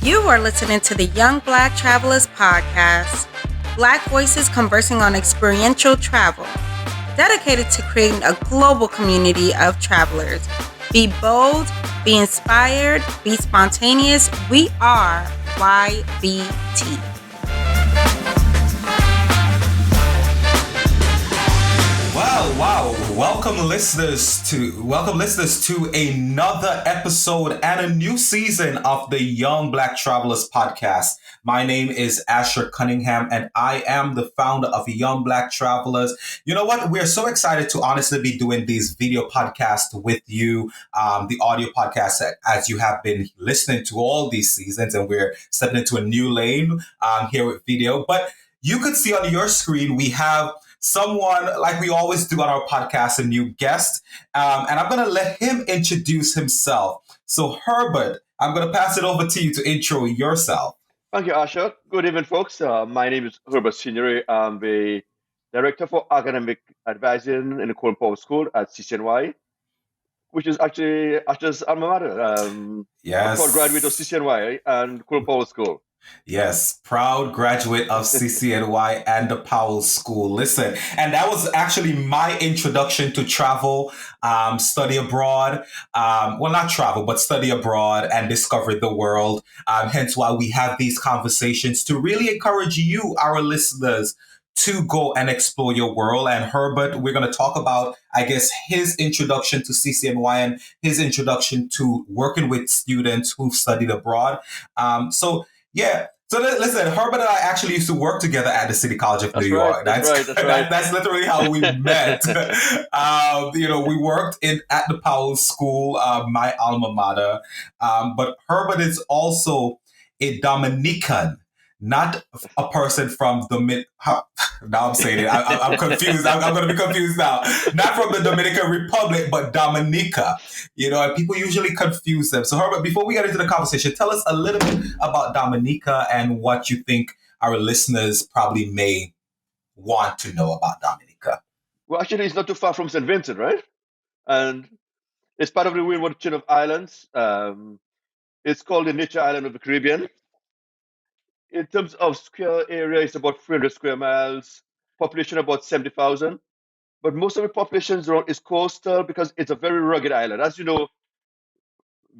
You are listening to the Young Black Travelers Podcast, Black voices conversing on experiential travel, dedicated to creating a global community of travelers. Be bold, be inspired, be spontaneous. We are YBT. Wow. Welcome listeners to another episode and a new season of the Young Black Travelers Podcast. My name is Asshur Cunningham and I am the founder of Young Black Travelers. You know what? We're so excited to honestly be doing these video podcasts with you, the audio podcast as you have been listening to all these seasons, and we're stepping into a new lane here with video. But you could see on your screen, we have someone, like we always do on our podcast, a new guest. And I'm going to let him introduce himself. So, Herbert, I'm going to pass it over to you to intro yourself. Thank you, Asha. Good evening, folks. My name is Herbert Senior. I'm the Director for Academic Advising in the Colin Powell School at CCNY, which is actually Asha's alma mater. Yes. A proud graduate of CCNY and Colin Powell School. Yes, proud graduate of CCNY and the Powell School. Listen, and that was actually my introduction to travel, study abroad. Well, not travel, but study abroad and discover the world. Hence why we have these conversations to really encourage you, our listeners, to go and explore your world. And Herbert, we're going to talk about, I guess, his introduction to CCNY and his introduction to working with students who've studied abroad. So listen, Herbert and I actually used to work together at the City College of New York. That's right. That's literally how we met. We worked at the Powell School, my alma mater. But Herbert is also a Dominican, not a person from now I'm saying it. I'm confused. I'm going to be confused now. Not from the Dominican Republic, but Dominica. And people usually confuse them. So Herbert, before we get into the conversation, tell us a little bit about Dominica and what you think our listeners probably may want to know about Dominica. Well, actually, it's not too far from St. Vincent, right? And it's part of the Windward chain of islands. It's called the Nature Island of the Caribbean. In terms of square area, it's about 300 square miles, population about 70,000. But most of the population is coastal because it's a very rugged island. As you know,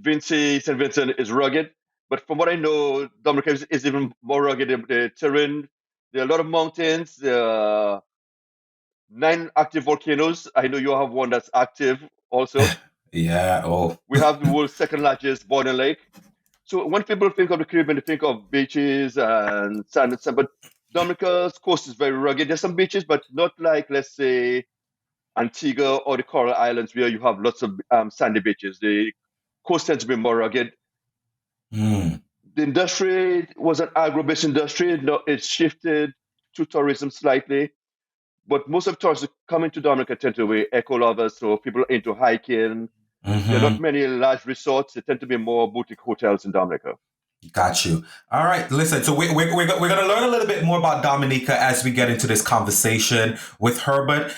St. Vincent is rugged. But from what I know, Dominica is even more rugged. The terrain, there are a lot of mountains. There are 9 active volcanoes. I know you have one that's active also. Yeah. Oh. We have the world's second largest boiling lake. So when people think of the Caribbean, they think of beaches and sand and sand. But Dominica's coast is very rugged. There's some beaches, but not like, let's say, Antigua or the Coral Islands, where you have lots of sandy beaches. The coast tends to be more rugged. Mm. The industry was an agro-based industry. It's shifted to tourism slightly. But most of tourists coming to Dominica tend to be eco lovers, so people are into hiking. Mm-hmm. There are not many large resorts. They tend to be more boutique hotels in Dominica. Got you. All right. Listen, so we're going to learn a little bit more about Dominica as we get into this conversation with Herbert.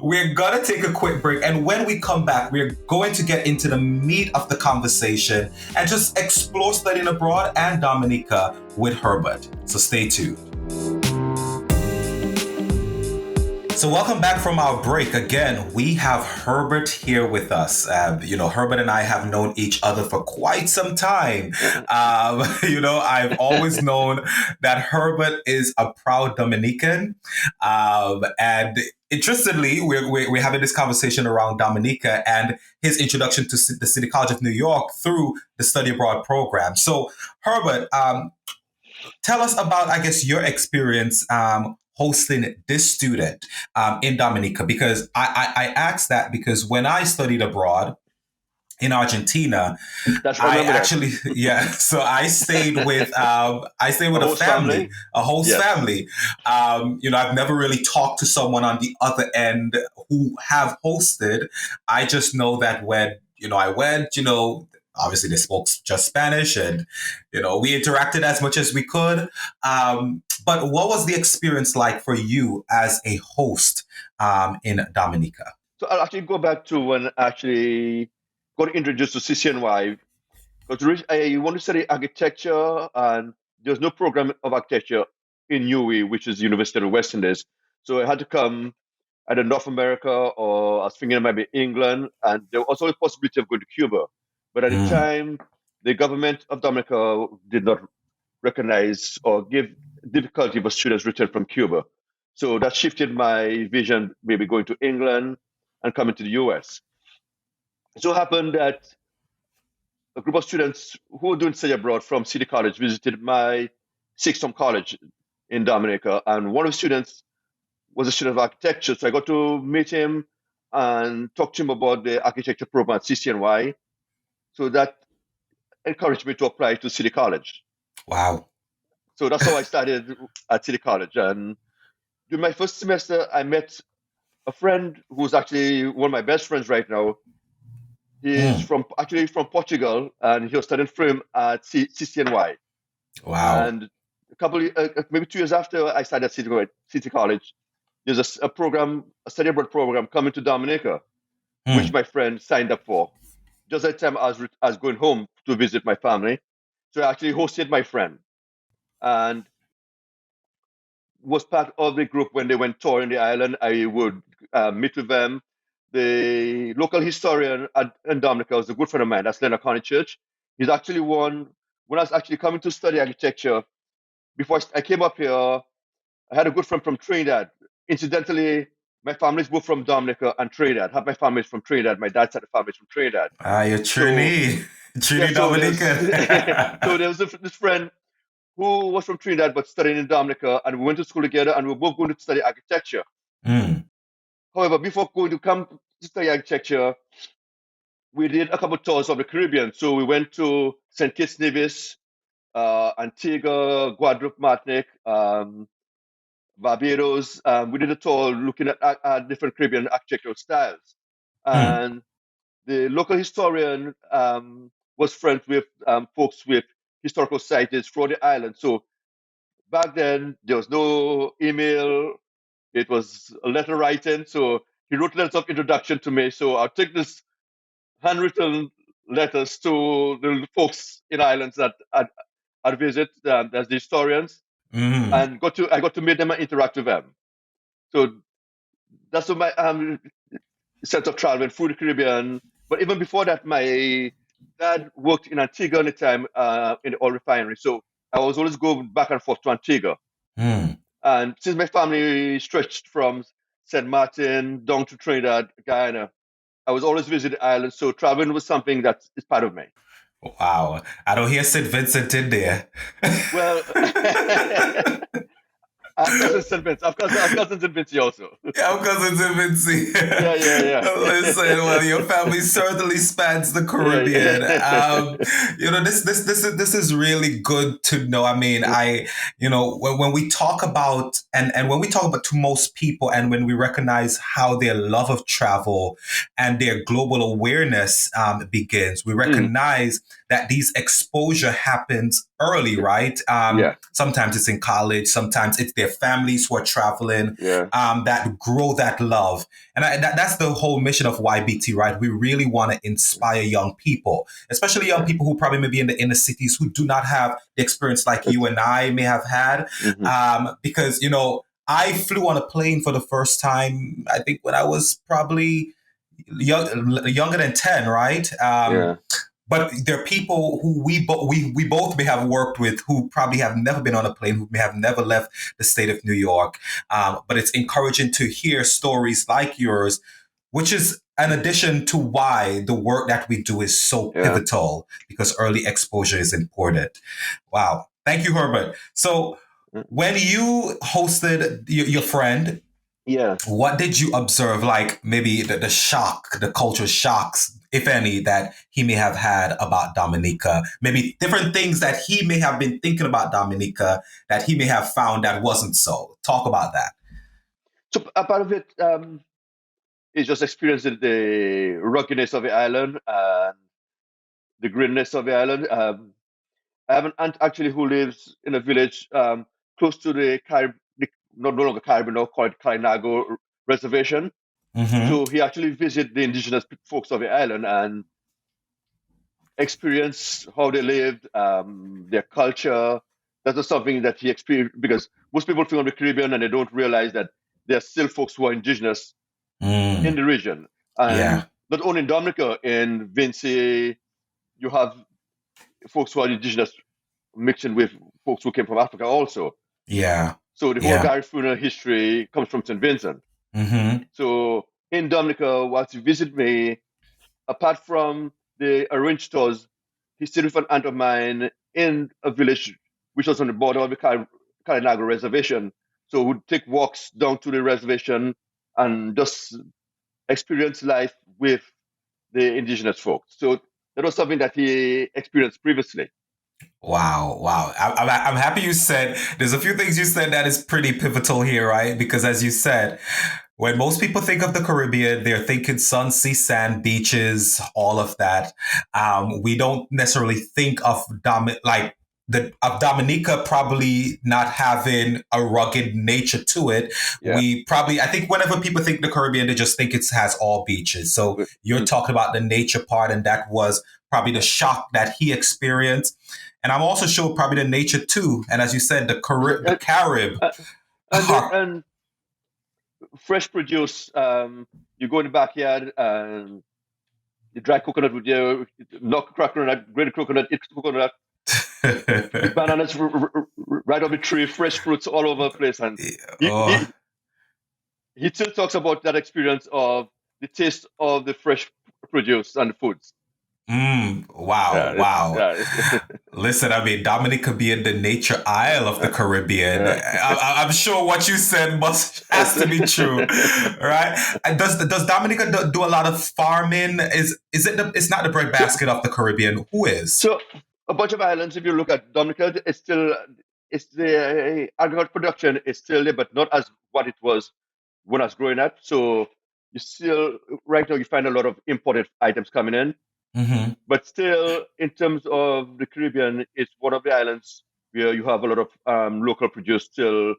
We're going to take a quick break. And when we come back, we're going to get into the meat of the conversation and just explore studying abroad and Dominica with Herbert. So stay tuned. So welcome back from our break. Again, we have Herbert here with us. Herbert and I have known each other for quite some time. I've always known that Herbert is a proud Dominican. And interestingly, we're having this conversation around Dominica and his introduction to the City College of New York through the study abroad program. So Herbert, tell us about, I guess, your experience hosting this student in Dominica, because I asked that because when I studied abroad in Argentina, so I stayed with a family, a host family. I've never really talked to someone on the other end who have hosted. I just know that when I went, obviously they spoke just Spanish and, we interacted as much as we could. But what was the experience like for you as a host in Dominica? So I'll actually go back to when I actually got introduced to CCNY. Because I want to study architecture, and there's no program of architecture in UWI, which is University of the West Indies. So I had to come either North America, or I was thinking it might be England, and there was also a possibility of going to Cuba. But at the Mm, time, the government of Dominica did not recognize or give difficulty for students returning from Cuba. So that shifted my vision, maybe going to England and coming to the US. It so happened that a group of students who were doing study abroad from City College visited my sixth form college in Dominica, and one of the students was a student of architecture. So I got to meet him and talk to him about the architecture program at CCNY. So that encouraged me to apply to City College. wow. So that's how I started at City College. And during my first semester, I met a friend who's actually one of my best friends right now. He's Mm, from actually from Portugal, and he was studying film at CCNY. wow. And maybe 2 years after I started at City College, there's a program, a study abroad program coming to Dominica, which Mm, my friend signed up for. Just at the time I was going home to visit my family, so I actually hosted my friend and was part of the group when they went touring the island. I would meet with them. The local historian in Dominica was a good friend of mine. That's Leonard County Church. He's actually one when I was actually coming to study architecture. Before I came up here, I had a good friend from Trinidad. Incidentally, my family's both from Dominica and Trinidad. Half my family's from Trinidad. My dad's side of the family's from Trinidad. You're So Trini. yeah, Trini so there's Dominica. so there was this friend who was from Trinidad but studying in Dominica, and we went to school together, and we were both going to study architecture. Mm, However, before going to come to study architecture, we did a couple of tours of the Caribbean. So we went to St. Kitts Nevis, Antigua, Guadeloupe, Martinique, Barbados. We did a tour looking at different Caribbean architectural styles. mm, And the local historian was friends with folks with historical sites throughout the island. So back then, there was no email. It was a letter writing. So he wrote letters of introduction to me. So I'll take this handwritten letters to the folks in islands that I'd visit as the historians, mm. and I got to meet them and interact with them. So that's what my sense of traveling through the Caribbean. But even before that, my dad worked in Antigua at the time in the oil refinery. So I was always going back and forth to Antigua. Mm. And since my family stretched from St. Martin down to Trinidad, Guyana, I was always visiting islands. So traveling was something that is part of me. Wow. I don't hear St. Vincent in there. Well, I have cousins in Vinci. I've cousins in Vinci also. Yeah, I'm cousins in Vinci. Yeah, yeah, Listen, well, your family certainly spans the yeah. Caribbean. This is really good to know. I mean, when we talk about and when we talk about to most people, and when we recognize how their love of travel and their global awareness begins, we Mm, recognize that these exposure happens early, right? yeah, Sometimes it's in college, sometimes it's their families who are traveling yeah, that grow that love. And that's the whole mission of YBT, right? We really want to inspire young people, especially young yeah. people who probably may be in the inner cities who do not have the experience like you That's, and I may have had. hmm Because, I flew on a plane for the first time, I think when I was probably younger than 10, right? yeah, But there are people who we both may have worked with who probably have never been on a plane, who may have never left the state of New York. But it's encouraging to hear stories like yours, which is an addition to why the work that we do is so yeah. pivotal, because early exposure is important. Wow. Thank you, Herbert. So when you hosted your friend, Yeah. what did you observe, like maybe the shock, the culture shocks, if any, that he may have had about Dominica? Maybe different things that he may have been thinking about Dominica that he may have found that wasn't so. Talk about that. So a part of it is just experiencing the ruggedness of the island and the greenness of the island. I have an aunt actually who lives in a village close to the no longer Caribbean, now called Kainago Reservation. Mm-hmm. So he actually visited the indigenous folks of the island, and experience how they lived, their culture. That was something that he experienced, because most people think of the Caribbean and they don't realize that there are still folks who are indigenous in the region. And Yeah. not only in Dominica, in Vinci, you have folks who are indigenous mixing with folks who came from Africa also. Yeah. So the whole Yeah. Garifuna history comes from St. Vincent. Mm-hmm. So in Dominica, once you visit me, apart from the orange stores, he stayed with an aunt of mine in a village which was on the border of the Kalinago Reservation. So we'd take walks down to the reservation and just experience life with the indigenous folks. So that was something that he experienced previously. Wow, wow. I'm happy you said, there's a few things you said that is pretty pivotal here, right? Because as you said, when most people think of the Caribbean, they're thinking sun, sea, sand, beaches, all of that. We don't necessarily think of Dominica probably not having a rugged nature to it. Yeah. I think whenever people think the Caribbean, they just think it has all beaches. So you're talking about the nature part, and that was probably the shock that he experienced. And I'm also sure probably the nature too. And as you said, the Carib. And fresh produce, you go in the backyard and you dry coconut with your knock coconut, grated coconut, eat coconut, bananas right off the tree, fresh fruits all over the place. And he still talks about that experience of the taste of the fresh produce and the foods. Wow, wow. Listen, I mean, Dominica being the nature isle of the Caribbean, I'm sure what you said has to be true, right? And does Dominica do a lot of farming? It's not the breadbasket of the Caribbean? Who is? So a bunch of islands. If you look at Dominica, it's the agricultural production is still there, but not as what it was when I was growing up. So you still right now you find a lot of imported items coming in. Mm-hmm. But still, in terms of the Caribbean, it's one of the islands where you have a lot of local produce still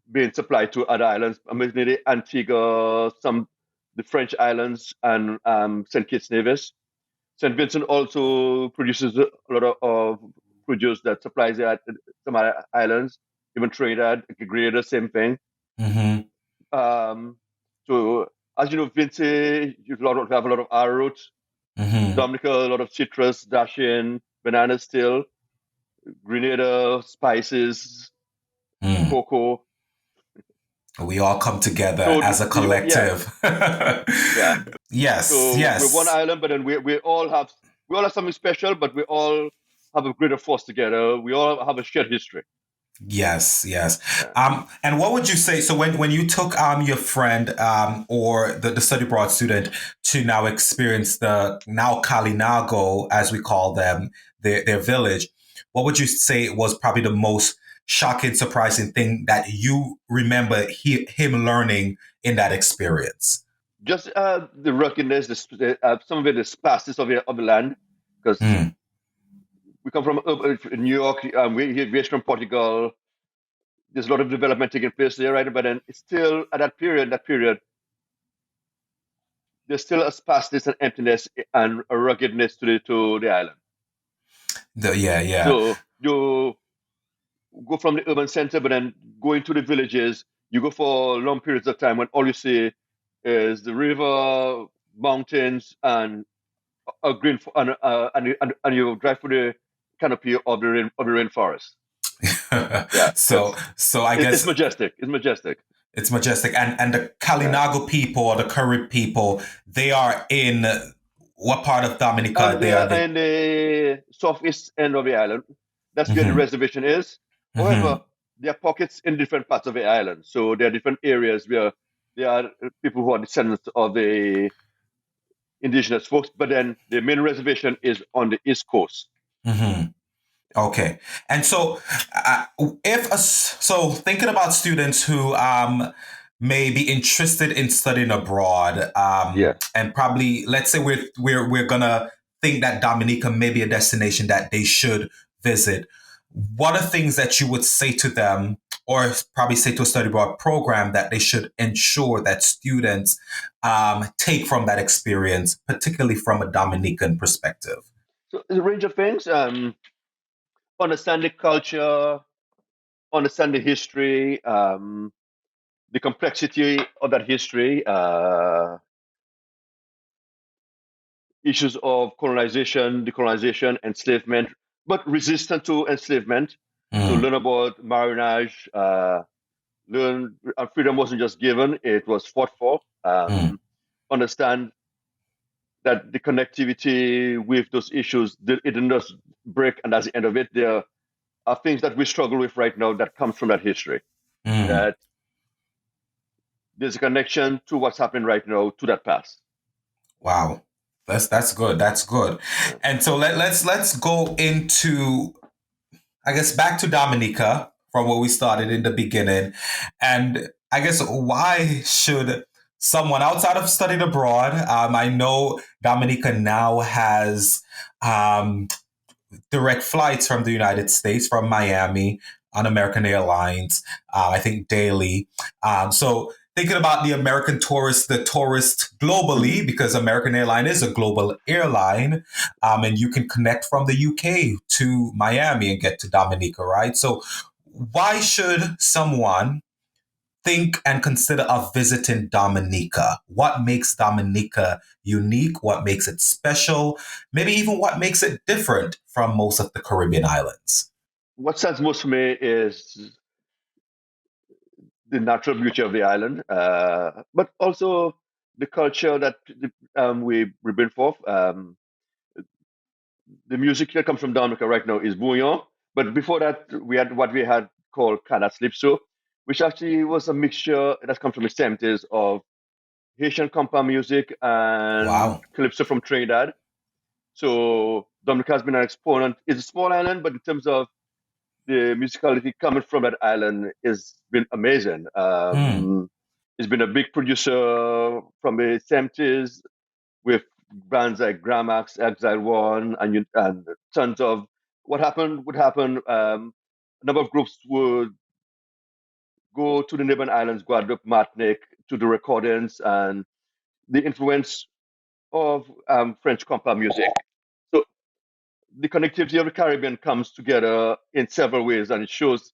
being supplied to other islands, mainly Antigua, the French islands, and St. Kitts Nevis. St. Vincent also produces a lot of produce that supplies some other islands, even Trinidad, Grenada, same thing. Mm-hmm. So, as you know, Vinci, you have a lot of arrowroot. Mm-hmm. Dominica, a lot of citrus, dashing, banana still, Grenada, spices, cocoa. We all come together as a collective. Yeah. Yes. So yes. we're one island, but then we all have something special, but we all have a greater force together. We all have a shared history. Yes, yes. And what would you say? So when you took your friend or the study abroad student to now experience the now Kalinago, as we call them, their village, what would you say was probably the most shocking, surprising thing that you remember him learning in that experience? Just the ruggedness, some of it is fastest of the land, because we come from New York, we're from Portugal. There's a lot of development taking place there, right? But then it's still at that period, there's still a sparseness and emptiness and a ruggedness to the island. Yeah. So you go from the urban center, but then go into the villages. You go for long periods of time when all you see is the river, mountains, and a green, and you drive through the canopy of the rainforest. Yeah. So I guess it's majestic. It's majestic. It's majestic. And the Kalinago people or the Carib people, they are in what part of Dominica? They are in the southeast end of the island. That's where the reservation is. However, there are pockets in different parts of the island. So there are different areas where there are people who are descendants of the indigenous folks, but then the main reservation is on the east coast. Okay. And so so thinking about students who may be interested in studying abroad, and probably let's say we're gonna think that Dominica may be a destination that they should visit. What are things that you would say to them or probably say to a study abroad program that they should ensure that students take from that experience, particularly from a Dominican perspective? So it's a range of things. Understand the culture, understand the history, the complexity of that history, issues of colonization, decolonization, enslavement, but resistance to enslavement. So Mm, learn about marriage, learn freedom wasn't just given, it was fought for. mm, Understand that the connectivity with those issues, it didn't just break and that's the end of it. There are things that we struggle with right now that comes from that history. mm. That there's a connection to what's happening right now to that past. Wow. That's good. That's good. Yeah. And so let's go into, I guess, back to Dominica from where we started in the beginning. And I guess, why should someone outside of studied abroad, I know Dominica now has direct flights from the United States, from Miami on American Airlines, I think daily. So thinking about the American tourist, the tourist globally, because American Airline is a global airline, and you can connect from the UK to Miami and get to Dominica, right? So why should someone think and consider of visiting Dominica? What makes Dominica unique? What makes it special? Maybe even what makes it different from most of the Caribbean islands? What stands most for me is the natural beauty of the island, but also the culture that we bring forth. The music that comes from Dominica right now is bouillon, but before that, we had what we had called Kana Slipso, which actually was a mixture that comes from the 70s of Haitian compa music and Wow. calypso from Trinidad. So Dominica has been an exponent. It's a small island, but in terms of the musicality coming from that island has been amazing. Hmm. It's been a big producer from the 70s with bands like Gramax, Exile One, and tons of what happened would happen. A number of groups would go to the neighboring islands, Guadeloupe, Martinique, to do recordings and the influence of French compa music. So the connectivity of the Caribbean comes together in several ways, and it shows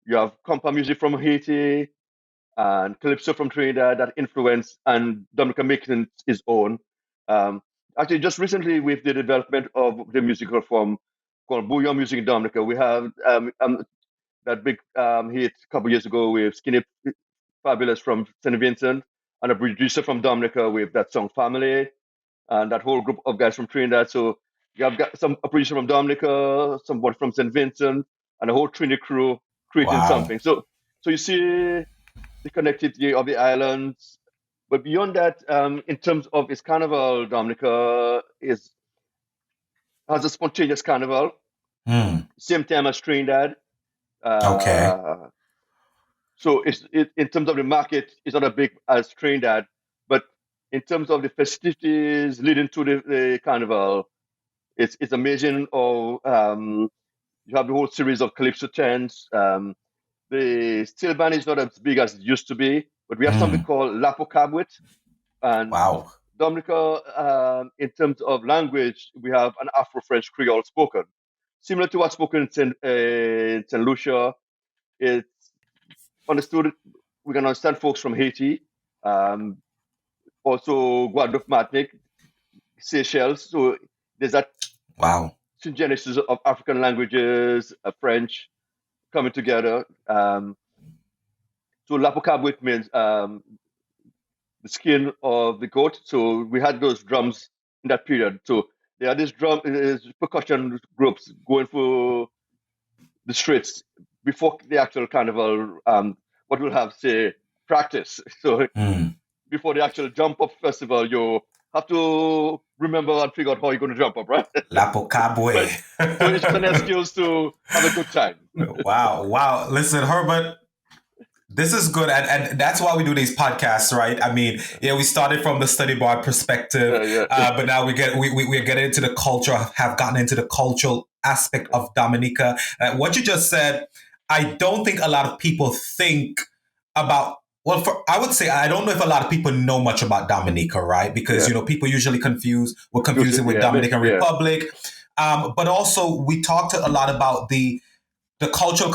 you have compa music from Haiti and calypso from Trinidad that influence, and Dominica making his own. Um, Actually, just recently with the development of the musical form called Bouillon Music in Dominica, we have that big hit a couple years ago with Skinny Fabulous from St. Vincent and a producer from Dominica with that song Family and that whole group of guys from Trinidad. So you have got a producer from Dominica, somebody from St. Vincent, and a whole Trinity crew creating Wow. something. So you see the connectivity of the islands. But beyond that, in terms of its carnival, Dominica has a spontaneous carnival, Hmm. same time as Trinidad. Okay. Uh, so in terms of the market, it's not as big as Trinidad, but in terms of the festivities leading to the carnival, it's amazing. You have the whole series of calypso tents. The steel band is not as big as it used to be, but we have something Hmm. called Lapo Cabwit. And Wow. Dominica, in terms of language, we have an Afro-French Creole spoken, similar to what's spoken in St. Lucia. It's understood. We can understand folks from Haiti, um, also Guadeloupe, Martinique, Seychelles. So there's that Wow. genesis of African languages, French coming together. So Lapokabwit means the skin of the goat. So we had those drums in that period. So there are these percussion groups going for the streets before the actual carnival. What we'll have say practice. So Hmm. before the actual jump up festival, you have to remember and figure out how you're going to jump up, right? Lapo But Cabwe. so it's just an excuse to have a good time. Wow. Wow. Listen, Herbert, this is good. And that's why we do these podcasts, right? I mean, yeah, we started from the study bar perspective, Yeah. but now we're getting into the culture, have gotten into the cultural aspect of Dominica. What you just said, I don't think a lot of people think about. Well, I would say I don't know if a lot of people know much about Dominica, right? Because Yeah. people usually confuse Confusing. it with Yeah. Dominican Yeah. Republic. But also we talked a lot about the cultural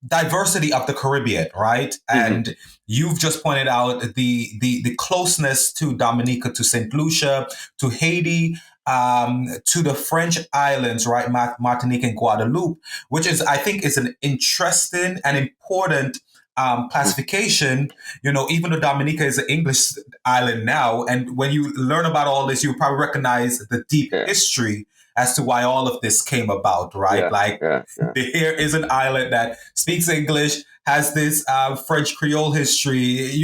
diversity of the Caribbean, right? Hmm. And you've just pointed out the closeness to Dominica, to Saint Lucia, to Haiti, to the French islands, right? Martinique and Guadeloupe, which is, I think, is an interesting and important classification. Even though Dominica is an English island now, and when you learn about all this, you probably recognize the deep Yeah. history as to why all of this came about, right? Yeah. Like Yeah. Yeah. here is an island that speaks English, has this French Creole history.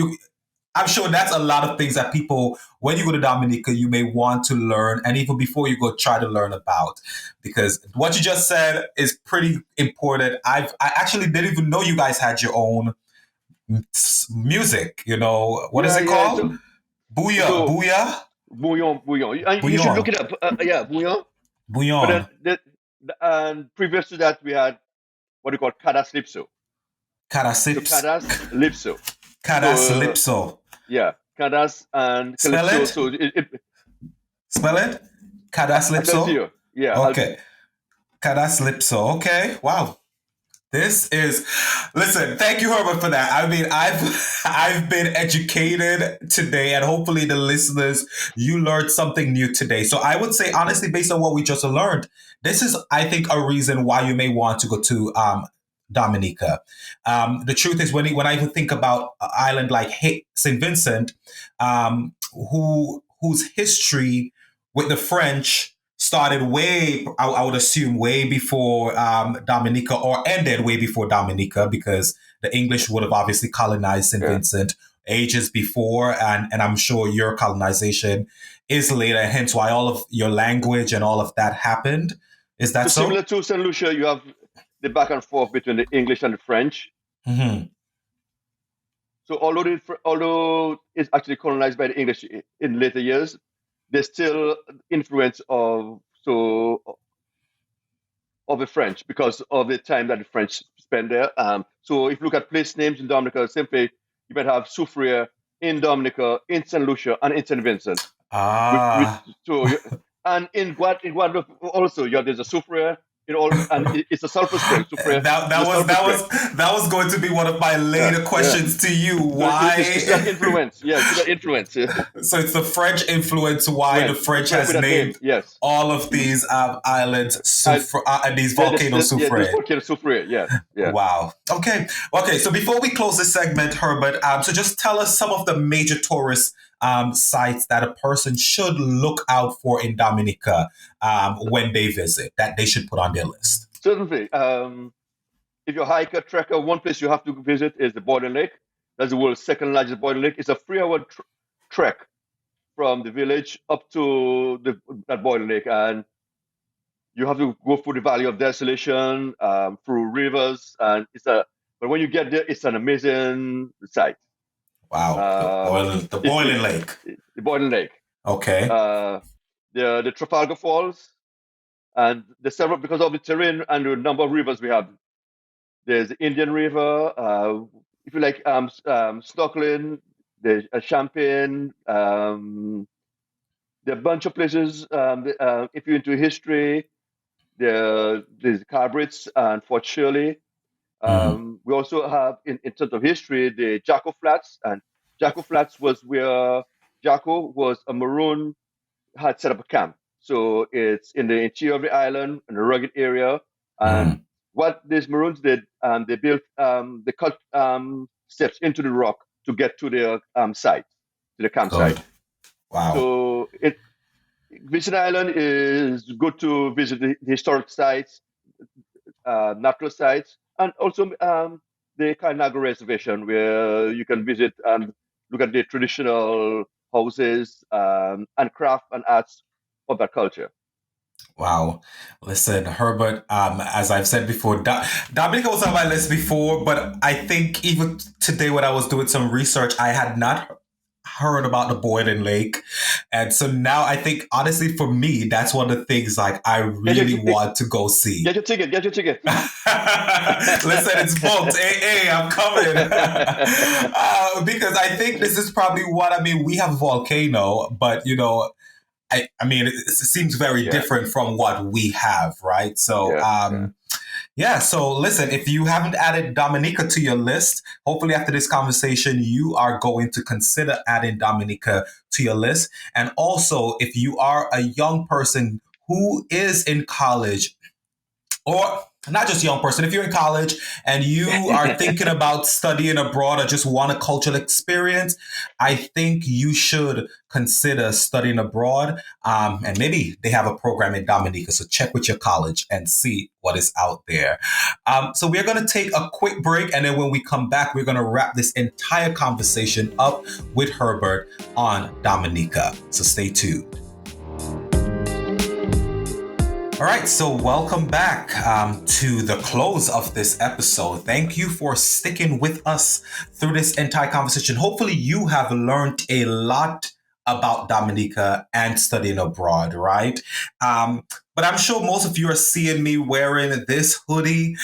I'm sure that's a lot of things that people, when you go to Dominica, you may want to learn, and even before you go, try to learn about, because what you just said is pretty important. I actually didn't even know you guys had your own music. What is Yeah. it Yeah. called? Booyah, So booyah, bouillon. And you should bouillon, look it up. Yeah, bouillon. But bouillon, and previous to that, we had what we call cadas. So carasips, cadas. So caraslipso. yeah, cadas and Spell calypso. it. So Spell it. I tell it to Cadaslipso. you. Yeah, Okay. Cadaslipso. Okay. Wow. This is listen, thank you, Herbert, for that. I mean, I've been educated today, and hopefully the listeners, you learned something new today. So I would say, honestly, based on what we just learned, this is, I think, a reason why you may want to go to Dominica. The truth is, when I even think about an island like St. Vincent, whose history with the French started I would assume, way before Dominica, or ended way before Dominica, because the English would have obviously colonized St. yeah. Vincent ages before, and I'm sure your colonization is later, hence why all of your language and all of that happened. Is So that so? similar to Saint Lucia, you have the back and forth between the English and the French. Mm-hmm. So although it's actually colonized by the English in later years, there's still influence of the French because of the time that the French spent there. So if you look at place names in Dominica, simply you might have Soufriere in Dominica, in Saint Lucia, and in Saint Vincent. Ah. And in Guadeloupe also, there's a Soufriere in all, and it's a sulfur spring. Soufriere That was going to be one of my later questions to you. So Why? it's that influence. Yeah, it's that influence. So it's the French influence why the French With has that name, named yes. all of these islands and these volcanoes This Soufriere. volcano Soufriere, yes. Yeah. Wow. Okay. So before we close this segment, Herbert, so just tell us some of the major tourist sites that a person should look out for in Dominica when they visit, that they should put on their list. Certainly. If you're a hiker, trekker, one place you have to visit is the Boiling Lake. That's the world's second largest boiling lake. It's a 3-hour trek from the village up to that boiling lake, and you have to go through the Valley of Desolation, through rivers, and but when you get there, it's an amazing sight. Wow, the boiling lake. The boiling lake. Okay. The Trafalgar Falls, and the several, because of the terrain and the number of rivers we have. There's the Indian River. If you like snorkeling, there's Champagne. There are a bunch of places. If you're into history, there's Carbrits and Fort Shirley. We also have, in terms of history, the Jacko Flats. And Jacko Flats was where Jacko was a Maroon, had set up a camp. So it's in the interior of the island, in a rugged area. And what these Maroons did, they built, they cut steps into the rock to get to their site, to the campsite. Good. Wow. So Visit Island is good to visit the historic sites, natural sites, and also the Kainago Reservation, where you can visit and look at the traditional houses and craft and arts of that culture. Wow. Listen, Herbert, as I've said before, Dominica was on my list before, but I think even today when I was doing some research, I had not heard about the Boiling Lake. And so now I think, honestly, for me, that's one of the things like I really want to go see. Get your ticket. Listen, it's booked. Hey, I'm coming. Because I think this is probably we have Volcano, but I mean, it seems very different from what we have, right? So, so listen, if you haven't added Dominica to your list, hopefully after this conversation, you are going to consider adding Dominica to your list. And also, if you are a young person who is in college, or not just young person, if you're in college and you are thinking about studying abroad or just want a cultural experience, I think you should consider studying abroad. And maybe they have a program in Dominica. So check with your college and see what is out there. So we're going to take a quick break. And then when we come back, we're going to wrap this entire conversation up with Herbert on Dominica. So stay tuned. All right, so welcome back to the close of this episode. Thank you for sticking with us through this entire conversation. Hopefully you have learned a lot about Dominica and studying abroad, right? But I'm sure most of you are seeing me wearing this hoodie.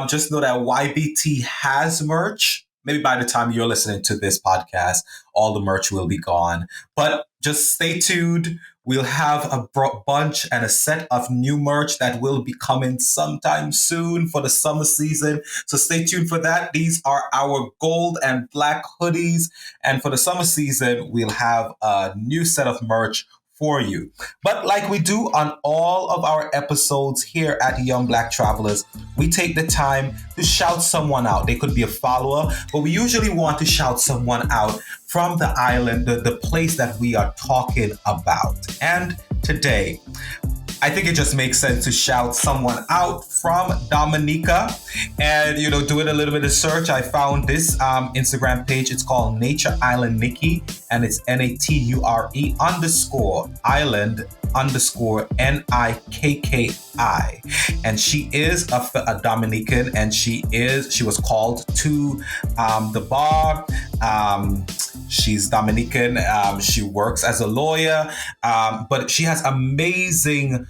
Just know that YBT has merch. Maybe by the time you're listening to this podcast, all the merch will be gone. But just stay tuned. We'll have a bunch and a set of new merch that will be coming sometime soon for the summer season. So stay tuned for that. These are our gold and black hoodies. And for the summer season, we'll have a new set of merch for you. But like we do on all of our episodes here at Young Black Travelers, we take the time to shout someone out. They could be a follower, but we usually want to shout someone out from the island, the place that we are talking about. And today, I think it just makes sense to shout someone out from Dominica. And, doing a little bit of search, I found this Instagram page. It's called Nature Island Nikki, and it's NATURE_Island_NIKKI. And she is a Dominican, and she was called to the bar. She's Dominican. She works as a lawyer, but she has amazing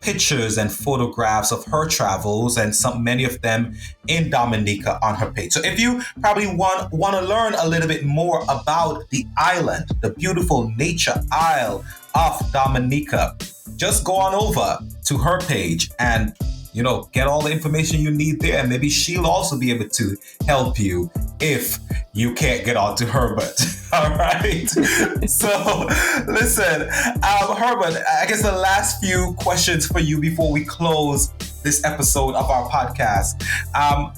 pictures and photographs of her travels, and many of them in Dominica on her page. So if you probably want to learn a little bit more about the island, the beautiful nature isle of Dominica, just go on over to her page and get all the information you need there, and maybe she'll also be able to help you if you can't get on to Herbert. All right. So listen, Herbert, I guess the last few questions for you before we close this episode of our podcast. I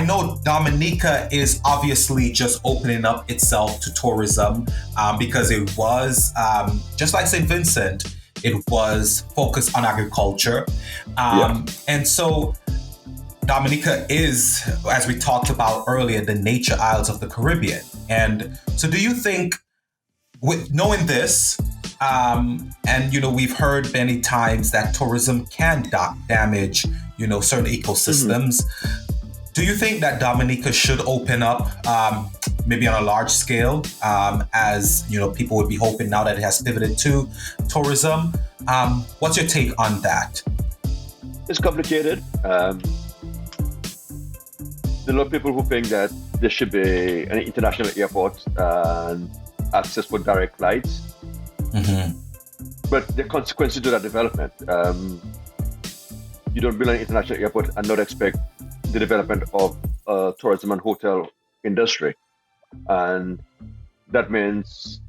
know Dominica is obviously just opening up itself to tourism because it was, just like St. Vincent, it was focused on agriculture. And so Dominica is, as we talked about earlier, the nature isles of the Caribbean. And so do you think, with knowing this, and we've heard many times that tourism can damage, certain ecosystems. Do you think that Dominica should open up, maybe on a large scale, as people would be hoping now that it has pivoted to tourism? What's your take on that? It's complicated. There are a lot of people who think that there should be an international airport and access for direct flights. But the consequences to that development. You don't build an international airport and not expect the development of tourism and hotel industry. And that means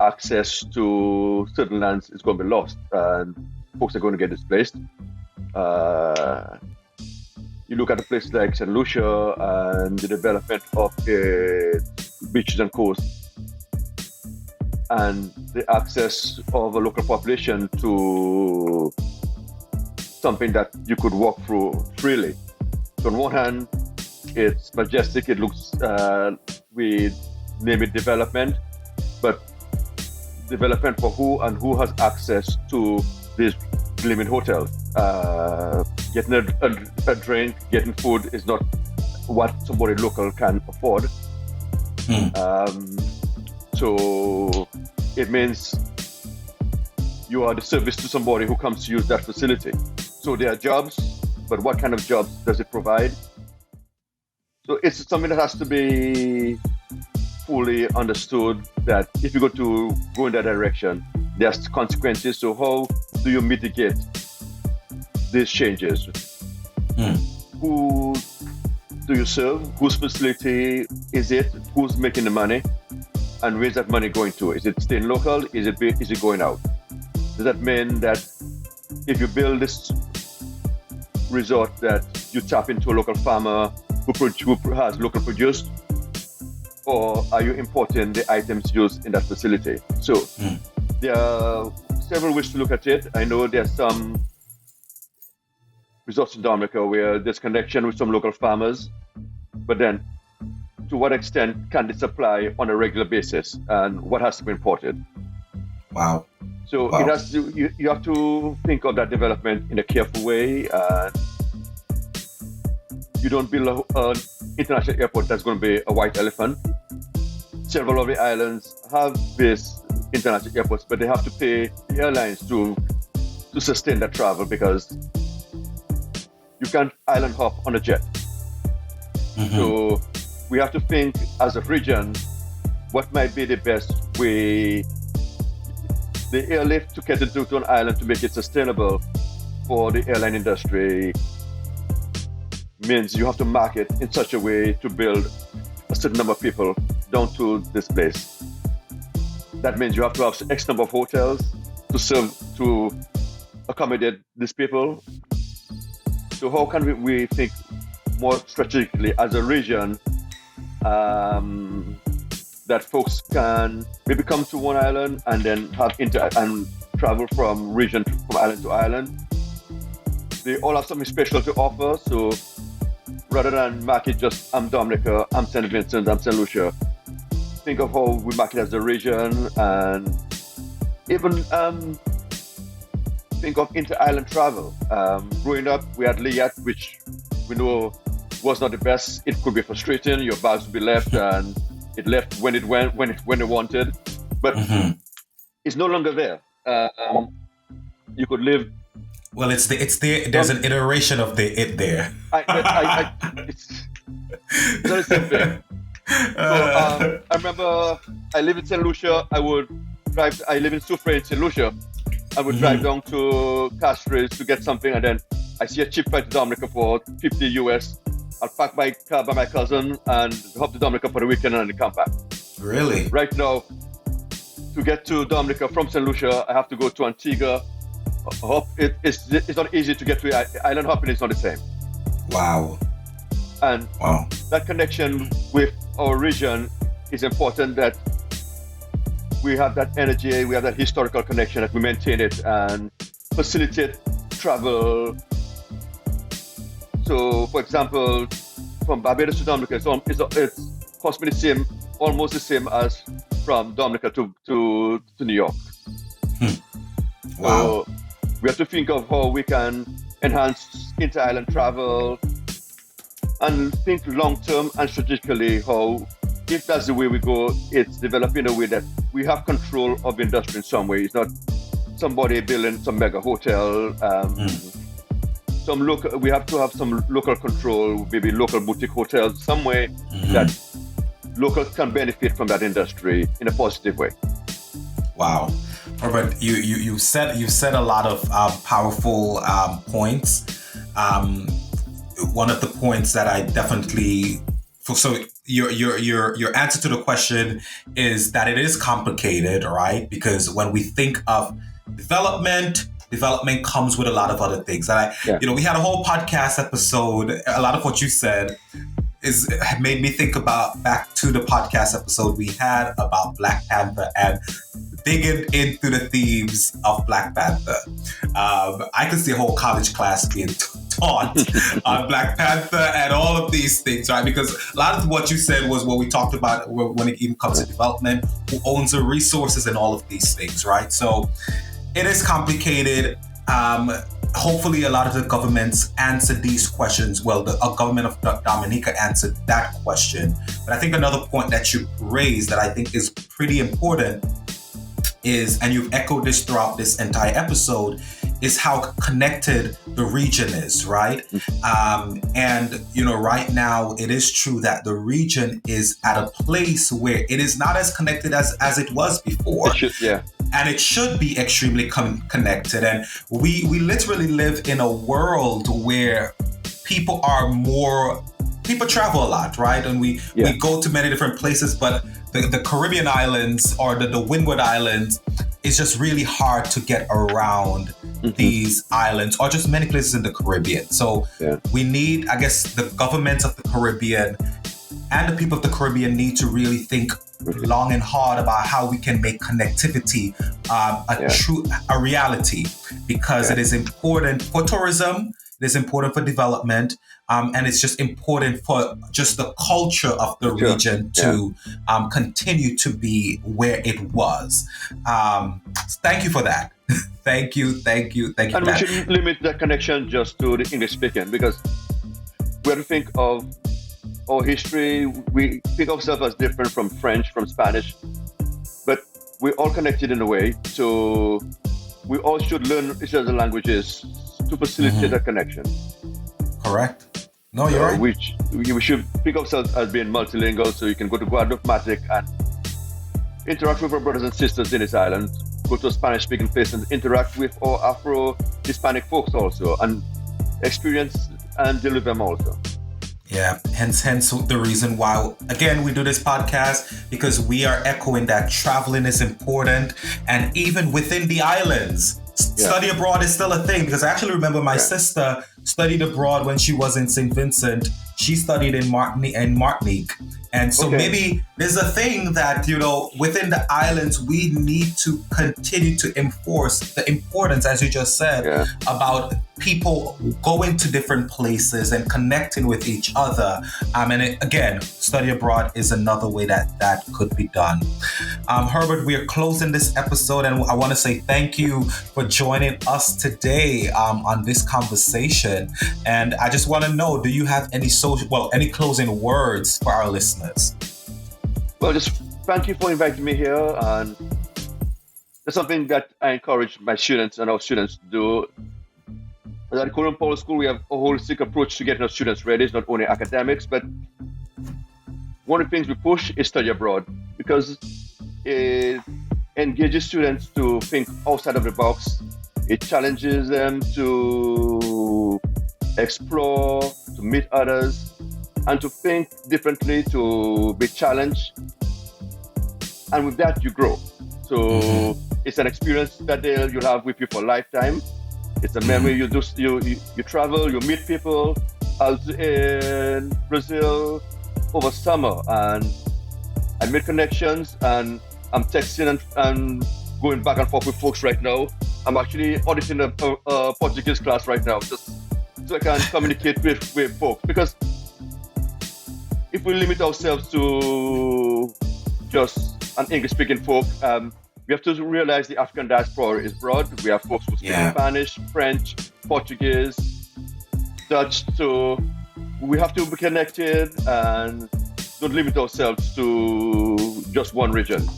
access to certain lands is going to be lost and folks are going to get displaced. You look at a place like St. Lucia and the development of beaches and coasts and the access of a local population to something that you could walk through freely. So on one hand, it's majestic, it looks, we name it development, but development for who and who has access to these gleaming hotels. Getting a drink, getting food is not what somebody local can afford. So it means you are the service to somebody who comes to use that facility. So there are jobs, but what kind of jobs does it provide? So it's something that has to be fully understood, that if you go in that direction, there's consequences. So how do you mitigate these changes? Who do you serve? Whose facility is it? Who's making the money? And where's that money going to? Is it staying local? Is it going out? Does that mean that if you build this resort, that you tap into a local farmer who has local produce, or are you importing the items used in that facility? So there are several ways to look at it. I know there's some resorts in Dominica where there's connection with some local farmers, but then to what extent can they supply on a regular basis, and what has to be imported? Wow. So it has to, you have to think of that development in a careful way. You don't build an international airport that's going to be a white elephant. Several of the islands have these international airports, but they have to pay the airlines to sustain that travel, because you can't island hop on a jet. So we have to think as a region, what might be the best way, the airlift to get into an island to make it sustainable for the airline industry means you have to market in such a way to build a certain number of people down to this place. That means you have to have X number of hotels to accommodate these people. So how can we think more strategically as a region, that folks can maybe come to one island and then and travel from island to island. They all have something special to offer. So rather than market just I'm Dominica, I'm St. Vincent, I'm St. Lucia, think of how we market as a region, and even think of inter-island travel. Growing up, we had Liat, which we know was not the best. It could be frustrating. Your bags would be left, and it left when it wanted. But it's no longer there. You could live. Well, it's there's an iteration of it there. It's not the same thing. So, I remember I live in St. Lucia. I live in Soufrière in St. Lucia. I would drive down to Castries to get something, and then I see a cheap flight to Dominica for $50 US. I'll pack my car by my cousin and hop to Dominica for the weekend and then come back. Really? Right now, to get to Dominica from St. Lucia, I have to go to Antigua. It's not easy to get to island hopping. Is not the same. Wow. And that connection with our region is important, that we have that energy, we have that historical connection, that we maintain it and facilitate travel. So, for example, from Barbados to Dominica, it's cost me almost the same as from Dominica to New York. Wow. So we have to think of how we can enhance inter-island travel and think long-term and strategically how, if that's the way we go, it's developing a way that we have control of the industry in some way. It's not somebody building some mega hotel. We have to have some local control, maybe local boutique hotels, some way that locals can benefit from that industry in a positive way. Wow. Herbert, you said a lot of powerful points. One of the points that I definitely, so your answer to the question is that it is complicated, right? Because when we think of development comes with a lot of other things. And we had a whole podcast episode. A lot of what you said made me think about back to the podcast episode we had about Black Panther and digging into the themes of Black Panther. I could see a whole college class being taught on Black Panther and all of these things, right? Because a lot of what you said was what we talked about when it even comes to development, who owns the resources and all of these things, right? So it is complicated. Hopefully a lot of the governments answer these questions. Well, the government of Dominica answered that question. But I think another point that you raised that I think is pretty important is, and you've echoed this throughout this entire episode, is how connected the region is, right? And, right now it is true that the region is at a place where it is not as connected as it was before. And it should be extremely connected. And we literally live in a world where people travel a lot, right? And we go to many different places, but the Caribbean islands or the Windward Islands, it's just really hard to get around these islands or just many places in the Caribbean. So we need, I guess, the governments of the Caribbean and the people of the Caribbean need to really think long and hard about how we can make connectivity a reality, because it is important for tourism, it is important for development, and it's just important for just the culture of the region to continue to be where it was. Thank you for that. Thank you. And we shouldn't limit the connection just to the English speaking, because when we think of our history, we think of ourselves as different from French, from Spanish, but we're all connected in a way. So we all should learn each other's languages to facilitate that connection. Correct. No, you're right. We should think of ourselves as being multilingual, so you can go to Guadeloupe and interact with our brothers and sisters in this island, go to a Spanish-speaking place and interact with our Afro-Hispanic folks also, and experience and deal with them also. Yeah, hence the reason why, again, we do this podcast, because we are echoing that traveling is important. And even within the islands, study abroad is still a thing, because I actually remember my sister studied abroad when she was in St. Vincent. She studied in Martinique. And so maybe there's a thing that, within the islands, we need to continue to enforce the importance, as you just said, about people going to different places and connecting with each other. Again, study abroad is another way that could be done. Herbert, we are closing this episode, and I want to say thank you for joining us today on this conversation. And I just want to know, do you have any closing words for our listeners? Well, just thank you for inviting me here. And it's something that I encourage my students and our students to do. At Colon Powell School, we have a holistic approach to getting our students ready. It's not only academics, but one of the things we push is study abroad, because it engages students to think outside of the box. It challenges them to explore, to meet others, and to think differently, to be challenged. And with that, you grow. So it's an experience that you'll have with you for a lifetime. It's a memory. You travel, you meet people. I was in Brazil over summer, and I made connections, and I'm texting and going back and forth with folks right now. I'm actually auditing a Portuguese class right now, just so I can communicate with folks. Because if we limit ourselves to just an English-speaking folk, we have to realize the African diaspora is broad. We have folks who speak Spanish, French, Portuguese, Dutch. So we have to be connected and don't limit ourselves to just one region.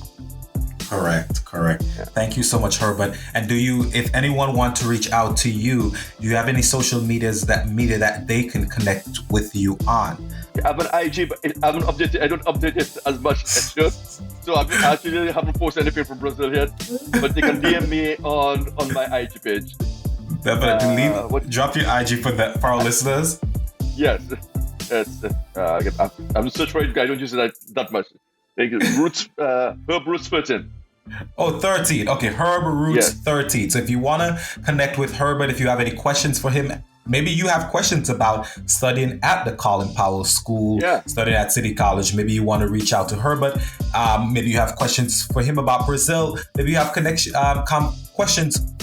Correct. Yeah. Thank you so much, Herbert. And if anyone wants to reach out to you, do you have any social media that they can connect with you on? I have an IG, but I don't update it as much as I should. So I actually haven't posted anything from Brazil yet, but they can DM me on my IG page. Definitely. Drop your IG for our listeners. Yes. I'm searching for it. I don't use it that much. Thank you. Herb Roots 13. Oh, 13. Okay, Herbert Roots 13. So if you want to connect with Herbert, if you have any questions for him, maybe you have questions about studying at the Colin Powell School, studying at City College. Maybe you want to reach out to Herbert. Maybe you have questions for him about Brazil. Maybe you have questions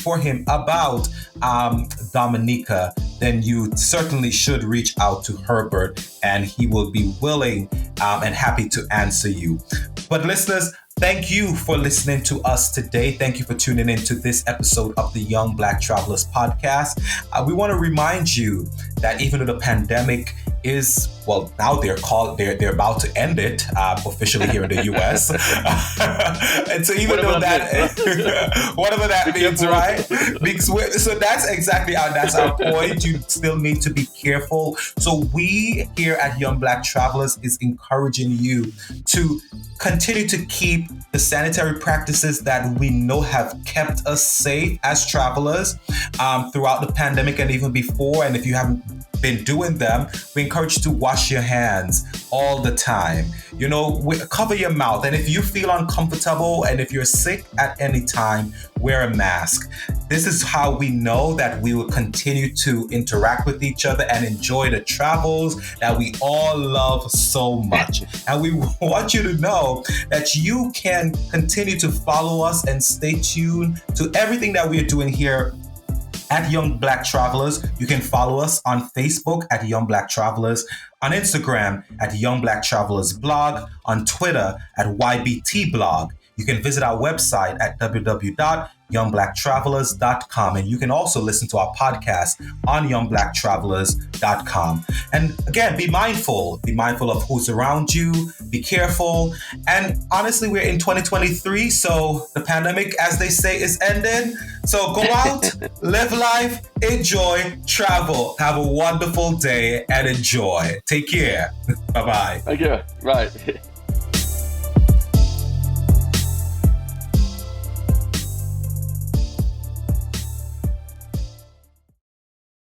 for him about Dominica. Then you certainly should reach out to Herbert, and he will be willing and happy to answer you. But listeners, thank you for listening to us today. Thank you for tuning in to this episode of the Young Black Travelers podcast. We want to remind you that even though the pandemic is, well, now they're about to end it officially here in the US. And so even Whatever though that whatever that Be means, careful. right? So that's exactly that's our point. You still need to be careful. So we here at Young Black Travelers is encouraging you to continue to keep the sanitary practices that we know have kept us safe as travelers throughout the pandemic and even before. And if you haven't been doing them, we encourage you to wash your hands all the time. Cover your mouth. And if you feel uncomfortable and if you're sick at any time, wear a mask. This is how we know that we will continue to interact with each other and enjoy the travels that we all love so much. And we want you to know that you can continue to follow us and stay tuned to everything that we are doing here at Young Black Travelers. You can follow us on Facebook at Young Black Travelers, on Instagram at Young Black Travelers Blog, on Twitter at YBT Blog. You can visit our website at www.youngblacktravelers.com. And you can also listen to our podcast on youngblacktravelers.com. And again, be mindful. Be mindful of who's around you. Be careful. And honestly, we're in 2023, so the pandemic, as they say, is ending. So go out, live life, enjoy, travel. Have a wonderful day and enjoy. Take care. Bye-bye. Thank you. Right.